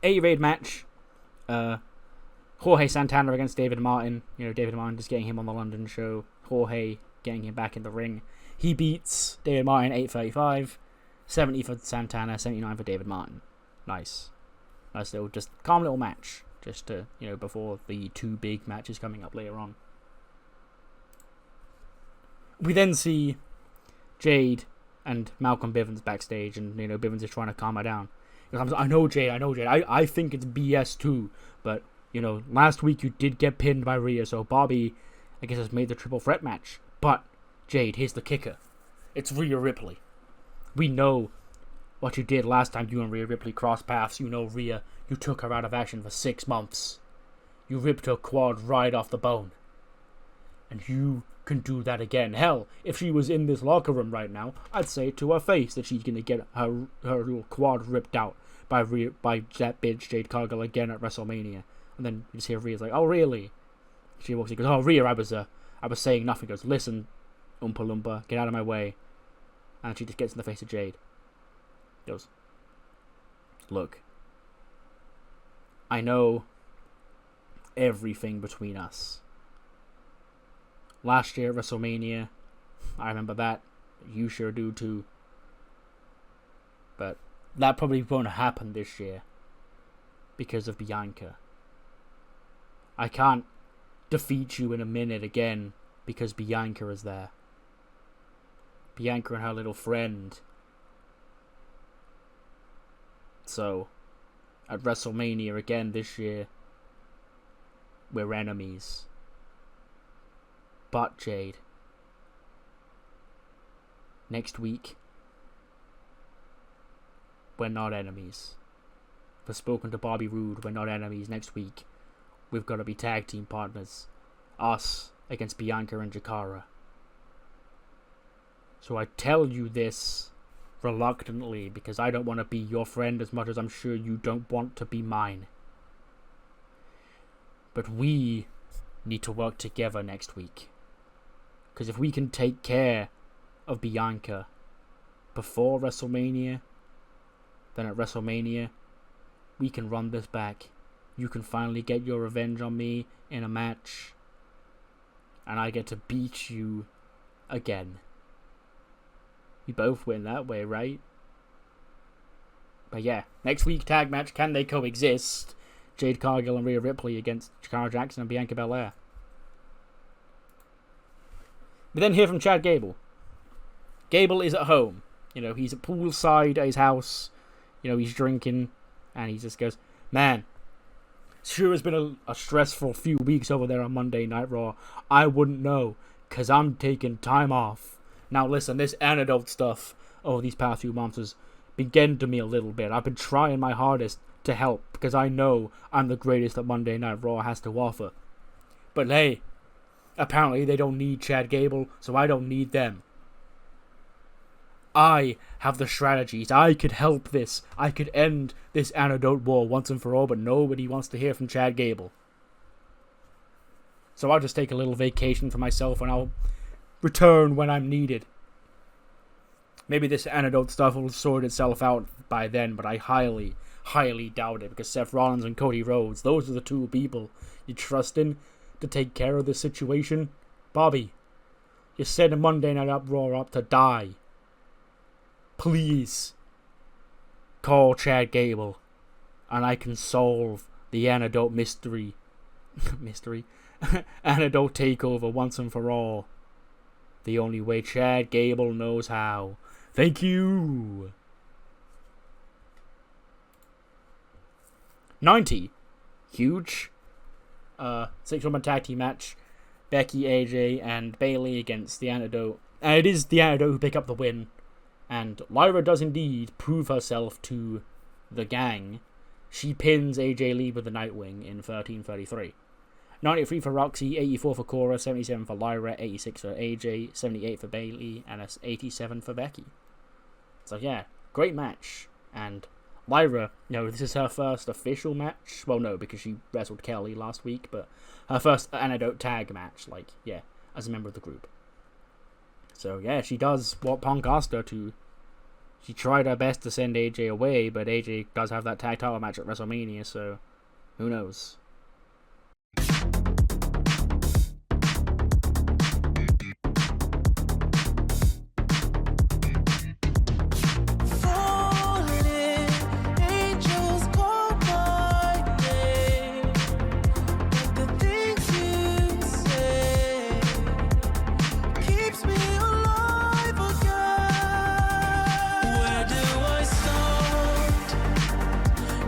A-Raid match. Jorge Santana against David Martin. David Martin just getting him on the London show. Jorge getting him back in the ring. He beats David Martin 8:35. 70 for Santana, 79 for David Martin. Nice little, just calm little match. Just to, before the two big matches coming up later on. We then see Jade and Malcolm Bivens backstage, and Bivens is trying to calm her down. I know Jade. I think it's BS too, but last week you did get pinned by Rhea, so Bobby, I guess, has made the triple threat match. But Jade, here's the kicker: it's Rhea Ripley. We know what you did last time you and Rhea Ripley crossed paths. Rhea, you took her out of action for 6 months. You ripped her quad right off the bone. And you can do that again. Hell, if she was in this locker room right now, I'd say it to her face that she's gonna get her little quad ripped out by that bitch Jade Cargill again at WrestleMania. And then you just hear Rhea's like, "Oh really?" She walks in, goes, "Oh Rhea, I was saying nothing." Goes, "Listen, Oompa Loompa, get out of my way." And she just gets in the face of Jade. Goes, "Look, I know everything between us. Last year at WrestleMania, I remember that. You sure do too. But that probably won't happen this year because of Bianca. I can't defeat you in a minute again because Bianca is there. Bianca and her little friend. So, at WrestleMania again this year, we're enemies. But Jade, next week, we're not enemies. I've spoken to Bobby Roode, we're not enemies. Next week, we've got to be tag team partners. Us against Bianca and Jakara. So I tell you this reluctantly because I don't want to be your friend as much as I'm sure you don't want to be mine. But we need to work together next week. Because if we can take care of Bianca before WrestleMania, then at WrestleMania, we can run this back. You can finally get your revenge on me in a match. And I get to beat you again. We both win that way, right? But yeah, next week tag match, can they coexist? Jade Cargill and Rhea Ripley against Jakara Jackson and Bianca Belair. We then hear from Chad Gable. Gable is at home. You know, he's at poolside at his house. You know, he's drinking. And he just goes, "Man, sure has been a stressful few weeks over there on Monday Night Raw. I wouldn't know, because I'm taking time off. Now listen, this antidote stuff over these past few months has been getting to me a little bit. I've been trying my hardest to help, because I know I'm the greatest that Monday Night Raw has to offer. But hey, apparently they don't need Chad Gable, so I don't need them. I have the strategies. I could help this. I could end this antidote war once and for all, but nobody wants to hear from Chad Gable. So I'll just take a little vacation for myself and I'll return when I'm needed. Maybe this antidote stuff will sort itself out by then, but I highly, highly doubt it, because Seth Rollins and Cody Rhodes, those are the two people you trust in to take care of this situation. Bobby, you're setting Monday Night Raw up to die. Please call Chad Gable and I can solve the antidote mystery. Antidote takeover once and for all. The only way Chad Gable knows how. Thank you. 90. Huge. 6-woman tag team match. Becky, AJ, and Bayley against the Antidote. And it is the Antidote who pick up the win. And Lyra does indeed prove herself to the gang. She pins AJ Lee with the Nightwing in 13:33. 93 for Roxy, 84 for Cora, 77 for Lyra, 86 for AJ, 78 for Bayley, and 87 for Becky. So yeah, great match. And Lyra, this is her first official match. Well, no, because she wrestled Kelly last week, but her first Antidote tag match, as a member of the group. So yeah, she does what Punk asked her to. She tried her best to send AJ away, but AJ does have that tag title match at WrestleMania, so who knows?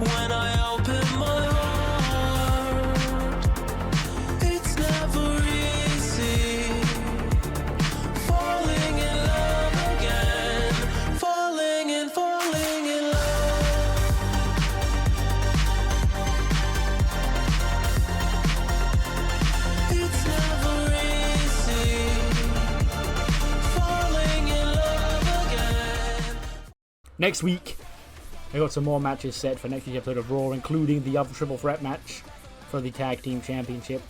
When I open my heart Next week, we got some more matches set for next week's episode of Raw, including the other triple threat match for the Tag Team Championship,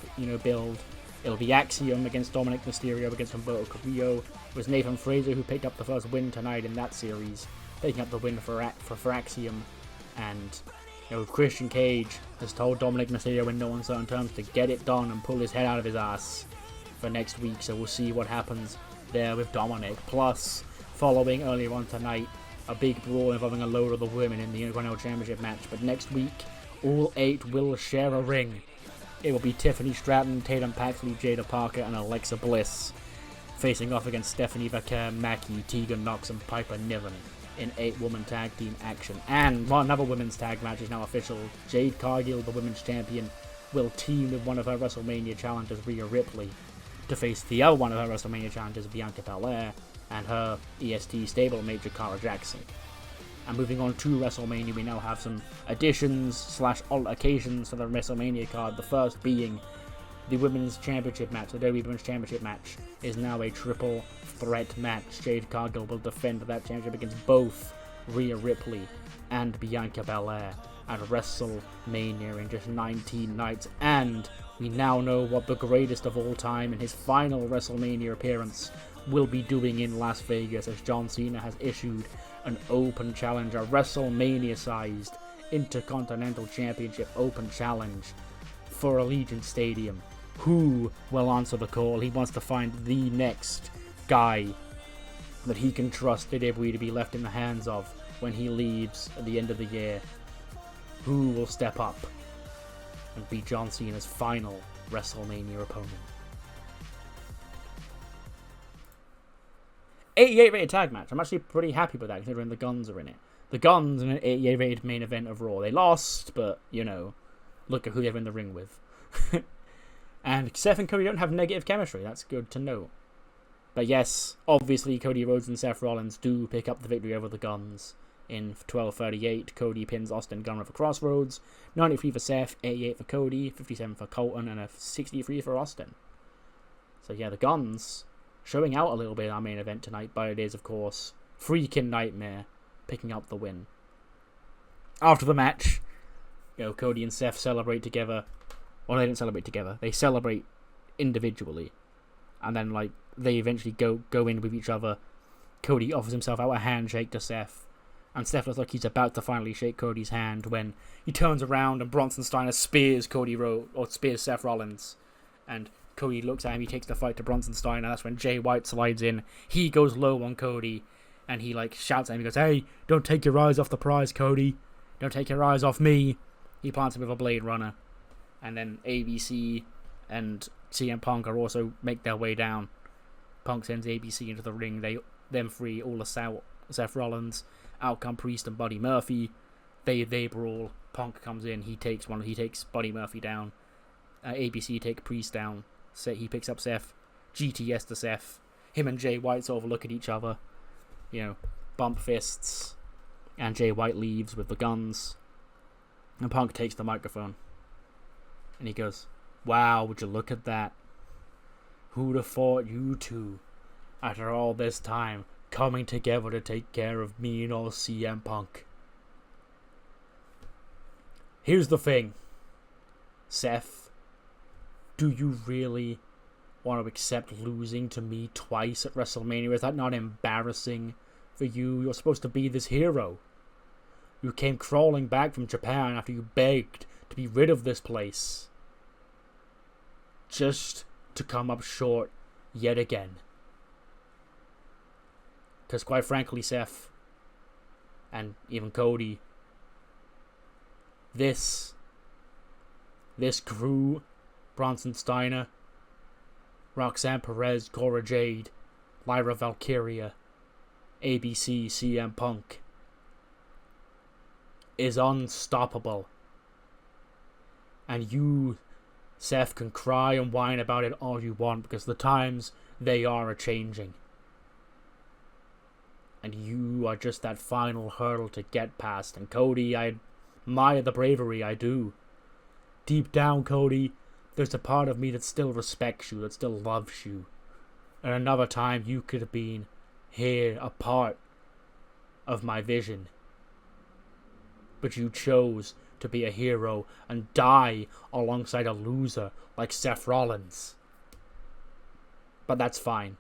build. It'll be Axiom against Dominic Mysterio against Humberto Carrillo. It was Nathan Fraser who picked up the first win tonight in that series, picking up the win for Axiom. And Christian Cage has told Dominic Mysterio in no uncertain terms to get it done and pull his head out of his ass for next week. So we'll see what happens there with Dominic. Plus, following earlier on tonight, a big brawl involving a load of the women in the Intercontinental Championship match. But next week, all 8 will share a ring. It will be Tiffany Stratton, Tatum Paxley, Jada Parker, and Alexa Bliss facing off against Stephanie Vaquer, Mackie, Tegan Knox, and Piper Niven in 8-woman tag team action. And another women's tag match is now official. Jade Cargill, the women's champion, will team with one of her WrestleMania challengers, Rhea Ripley, to face the other one of her WrestleMania challengers, Bianca Belair, and her EST stablemate, Jakara Jackson. And moving on to WrestleMania, we now have some additions/altercations to the WrestleMania card. The first being the Women's Championship match. The WWE Women's Championship match is now a triple threat match. Jade Cargill will defend that championship against both Rhea Ripley and Bianca Belair at WrestleMania in just 19 nights. And we now know what the greatest of all time in his final WrestleMania appearance will be doing in Las Vegas, as John Cena has issued an open challenge, a WrestleMania-sized Intercontinental Championship open challenge for Allegiant Stadium. Who will answer the call? He wants to find the next guy that he can trust WWE to be left in the hands of when he leaves at the end of the year. Who will step up and be John Cena's final WrestleMania opponent? 88 rated tag match. I'm actually pretty happy with that, considering the Guns are in it. The Guns in an 88 rated main event of Raw. They lost, but, look at who they're in the ring with. And Seth and Cody don't have negative chemistry. That's good to know. But yes, obviously Cody Rhodes and Seth Rollins do pick up the victory over the Guns. In 12:38, Cody pins Austin Gunn with a crossroads. 93 for Seth, 88 for Cody, 57 for Colton, and a 63 for Austin. So yeah, the Guns showing out a little bit in our main event tonight, but it is, of course, Freaking Nightmare picking up the win. After the match, Cody and Seth celebrate together. Well, they didn't celebrate together. They celebrate individually. And then, they eventually go in with each other. Cody offers himself out a handshake to Seth. And Seth looks like he's about to finally shake Cody's hand when he turns around and Bronson Steiner spears spears Seth Rollins. And Cody looks at him, he takes the fight to Bronson Steiner. That's when Jay White slides in. He goes low on Cody. And he, shouts at him. He goes, "Hey, don't take your eyes off the prize, Cody. Don't take your eyes off me." He plants him with a Blade Runner. And then ABC and CM Punk are also make their way down. Punk sends ABC into the ring. Them three all assault Seth Rollins. Out come Priest and Buddy Murphy. They brawl. Punk comes in. He takes Buddy Murphy down. ABC take Priest down. He picks up Seth. GTS to Seth. Him and Jay White sort of look at each other. Bump fists. And Jay White leaves with the Guns. And Punk takes the microphone. And he goes, "Wow, would you look at that? Who'd have thought you two, after all this time, coming together to take care of me and all CM Punk?" Here's the thing, Seth. Do you really want to accept losing to me twice at WrestleMania? Is that not embarrassing for you? You're supposed to be this hero. You came crawling back from Japan after you begged to be rid of this place, just to come up short yet again. Because quite frankly, Seth, and even Cody, this crew, Bronson Steiner, Roxanne Perez, Cora Jade, Lyra Valkyria, ABC, CM Punk, is unstoppable. And you, Seth, can cry and whine about it all you want, because the times, they are a-changing. And you are just that final hurdle to get past. And Cody, I admire the bravery, I do. Deep down, Cody, there's a part of me that still respects you, that still loves you. And another time, you could have been here, a part of my vision. But you chose to be a hero and die alongside a loser like Seth Rollins. But that's fine.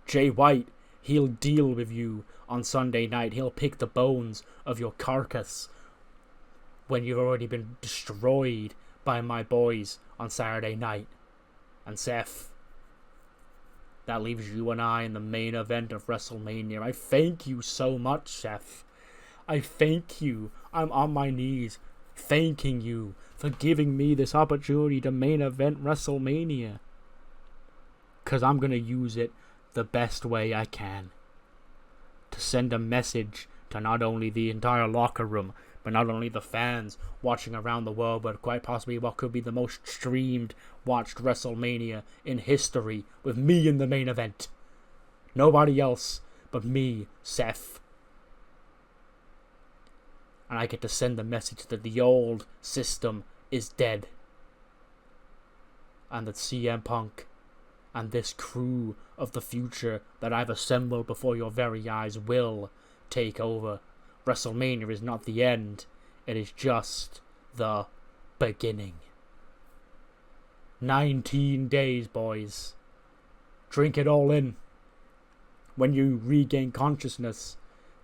Jay White, he'll deal with you on Sunday night. He'll pick the bones of your carcass when you've already been destroyed by my boys on Saturday night. And Seth, that leaves you and I in the main event of WrestleMania. I thank you so much, Seth. I thank you. I'm on my knees thanking you for giving me this opportunity to main event WrestleMania. Because I'm going to use it the best way I can. To send a message to not only the entire locker room, but not only the fans watching around the world, but quite possibly what could be the most streamed, watched WrestleMania in history, with me in the main event. Nobody else but me, Seth. And I get to send the message that the old system is dead. And that CM Punk and this crew of the future that I've assembled before your very eyes will take over. WrestleMania is not the end. It is just the beginning. 19 days, boys. Drink it all in. When you regain consciousness,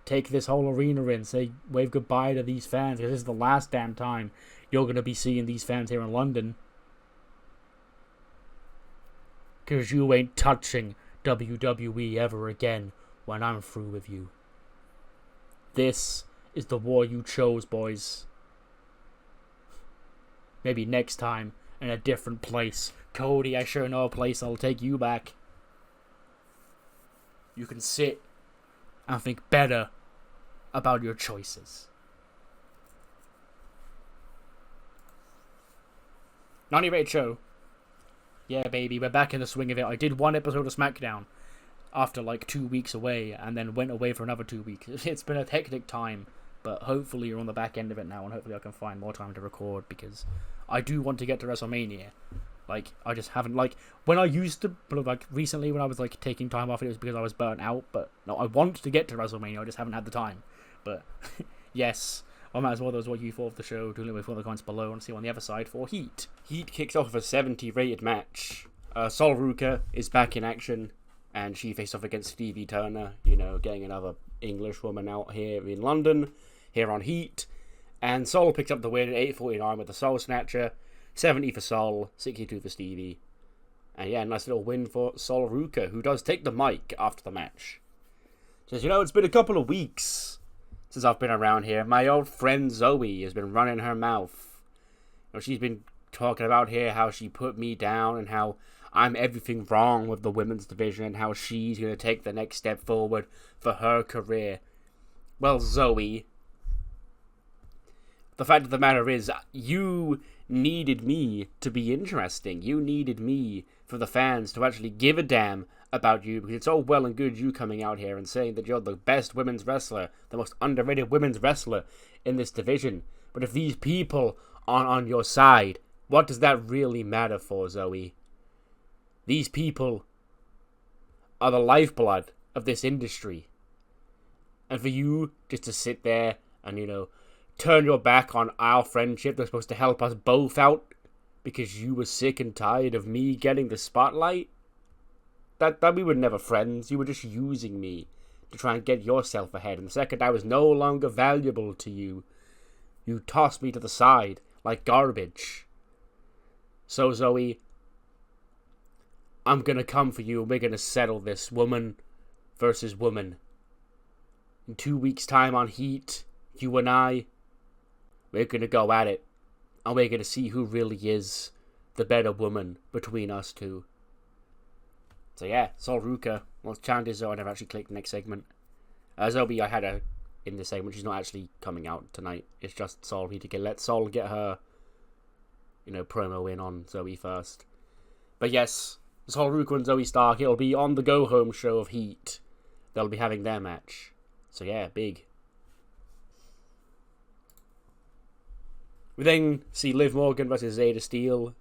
take this whole arena in. Say, wave goodbye to these fans. Because this is the last damn time you're going to be seeing these fans here in London. Because you ain't touching WWE ever again when I'm through with you. This is the war you chose, boys. Maybe next time in a different place. Cody, I sure know a place that'll take you back. You can sit and think better about your choices. Non-rated show. Yeah, baby, we're back in the swing of it. I did one episode of SmackDown after like 2 weeks away, and then went away for another 2 weeks. It's been a hectic time, but hopefully you're on the back end of it now, and hopefully I can find more time to record, because I do want to get to WrestleMania. Like, I just haven't, like, when I used to, like, recently when I was, like, taking time off, it was because I was burnt out, but no, I want to get to WrestleMania, I just haven't had the time. But, yes, I might as well, those what you thought of the show, do let me know in the comments below, and see you on the other side for Heat. Heat kicks off with a 70 rated match. Sol Ruca is back in action, and she faced off against Stevie Turner, you know, getting another English woman out here in London, here on Heat. And Sol picks up the win at 8:49 with the Soul Snatcher, 70 for Sol, 62 for Stevie. And yeah, nice little win for Sol Ruca, who does take the mic after the match. Says, you know, it's been a couple of weeks since I've been around here. My old friend Zoe has been running her mouth. You know, she's been talking about here how she put me down and how I'm everything wrong with the women's division and how she's going to take the next step forward for her career. Well, Zoe, the fact of the matter is, you needed me to be interesting. You needed me for the fans to actually give a damn about you, because it's all well and good you coming out here and saying that you're the best women's wrestler, the most underrated women's wrestler in this division. But if these people aren't on your side, what does that really matter for, Zoe? These people are the lifeblood of this industry. And for you just to sit there and, you know, turn your back on our friendship that's supposed to help us both out because you were sick and tired of me getting the spotlight, that we were never friends. You were just using me to try and get yourself ahead. And the second I was no longer valuable to you, you tossed me to the side like garbage. So, Zoe, I'm gonna come for you and we're gonna settle this woman versus woman. In 2 weeks' time on Heat, you and I, we're gonna go at it. And we're gonna see who really is the better woman between us two. So yeah, Sol Ruca. Well, challenges though, I never actually clicked the next segment. Zoe, I had her in this segment. She's not actually coming out tonight. It's just Sol. We need to let Sol get her, you know, promo in on Zoe first. But yes, Sol Ruca and Zoe Stark, it'll be on the go-home show of Heat. They'll be having their match. So yeah, big. We then see Liv Morgan versus Zeta Steele.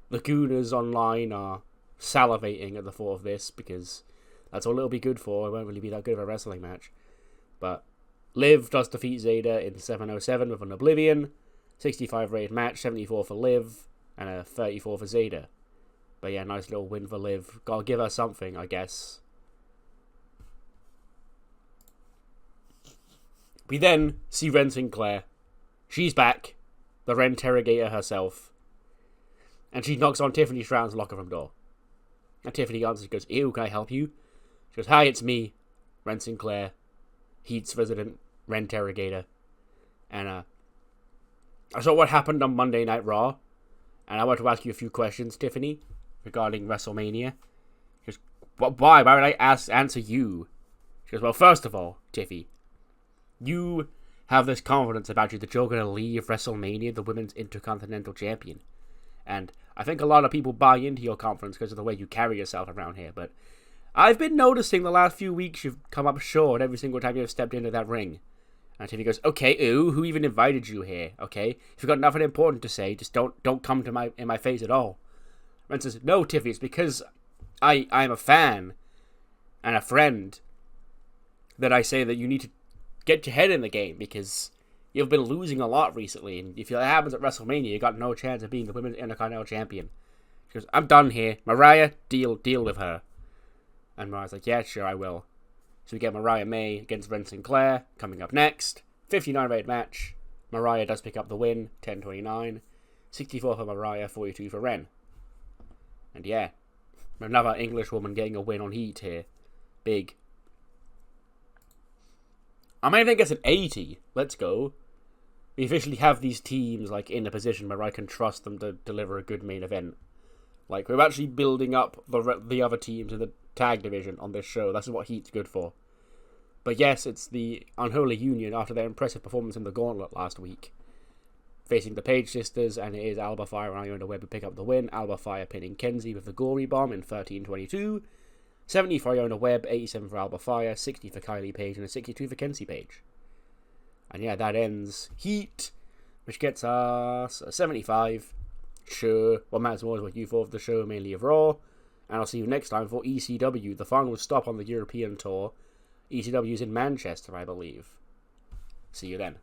The Gooners online are salivating at the thought of this, because that's all it'll be good for. It won't really be that good of a wrestling match. But Liv does defeat Zeta in 7:07 with an Oblivion. 65 rated match, 74 for Liv, and a 34 for Zeta. But yeah, nice little win for Liv. Gotta give her something, I guess. We then see Ren Sinclair. She's back. The Ren Interrogator herself. And she knocks on Tiffany Stratton's locker room door. And Tiffany answers and goes, "Ew, can I help you?" She goes, "Hi, it's me, Ren Sinclair, Heat's resident Ren Interrogator." And I saw what happened on Monday Night Raw. And I want to ask you a few questions, Tiffany, regarding WrestleMania. She goes, Why? Why would I answer you?" She goes, "Well, first of all, Tiffy, you have this confidence about you that you're going to leave WrestleMania the Women's Intercontinental Champion. And I think a lot of people buy into your confidence because of the way you carry yourself around here. But I've been noticing the last few weeks you've come up short every single time you've stepped into that ring." And Tiffy goes, "Okay, ooh, who even invited you here, okay? If you've got nothing important to say, just don't come to in my face at all." Ren says, "No, Tiffy, it's because I'm a fan and a friend that I say that you need to get your head in the game because you've been losing a lot recently, and if that happens at WrestleMania, you got no chance of being the Women's Intercontinental Champion." She goes, "I'm done here. Mariah, deal with her." And Mariah's like, "Yeah, sure, I will." So we get Mariah May against Ren Sinclair coming up next. 59 rated match. Mariah does pick up the win, 10:29. 64 for Mariah, 42 for Ren. And yeah, another English woman getting a win on Heat here. Big. I might even get an 80. Let's go. We officially have these teams like in a position where I can trust them to deliver a good main event. Like, we're actually building up the other teams in the tag division on this show. That's what Heat's good for. But yes, it's the Unholy Union after their impressive performance in the Gauntlet last week, facing the Page Sisters, and it is Alba Fire and Iona Webb who pick up the win. Alba Fire pinning Kenzie with the Gory Bomb in 13:22. 70 for Iona Webb, 87 for Alba Fire, 60 for Kylie Page, and a 62 for Kenzie Page. And yeah, that ends Heat, which gets us a 75. Sure, what matters more is what you thought of the show, mainly of Raw. And I'll see you next time for ECW, the final stop on the European tour. ECW is in Manchester, I believe. See you then.